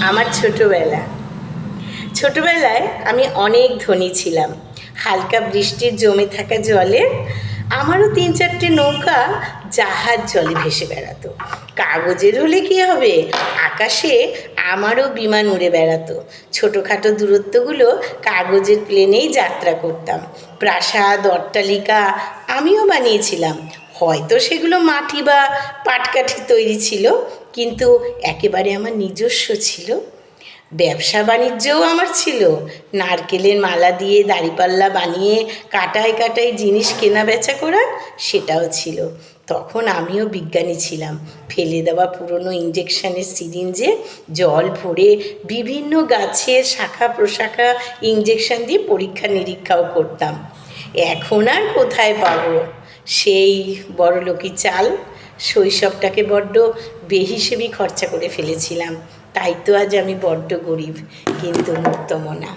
আমার ছোটবেলায় আমি অনেক ধনী ছিলাম। হালকা বৃষ্টির জমে থাকা জলে আমারও ৩-৪টে নৌকা জাহাজ জলে ভেসে বেড়াতো। কাগজের হলে কী হবে, আকাশে আমারও বিমান উড়ে বেড়াতো। ছোটোখাটো দূরত্বগুলো কাগজের প্লেনেই যাত্রা করতাম। প্রাসাদ, অট্টালিকা আমিও বানিয়েছিলাম। হয়তো সেগুলো মাটি বা পাটকাঠি তৈরি ছিল, কিন্তু একেবারে আমার নিজস্ব ছিল। ব্যবসা বাণিজ্যও আমার ছিল। নারকেলের মালা দিয়ে দাঁড়িপাল্লা বানিয়ে কাটায় কাটায় জিনিস কেনা বেচা করা, সেটাও ছিল। তখন আমিও বিজ্ঞানী ছিলাম। ফেলে দেওয়া পুরনো ইঞ্জেকশনের সিরিঞ্জে জল ভরে বিভিন্ন গাছের শাখা প্রশাখা ইঞ্জেকশন দিয়ে পরীক্ষা নিরীক্ষাও করতাম। এখন আর কোথায় পাবো সেই বড়লোকি চাল? শৈশবটাকে বড্ড বেহিসেবি খরচা করে ফেলেছিলাম, তাই তো আজ আমি বড্ড গরিব, কিন্তু মুক্তমনা।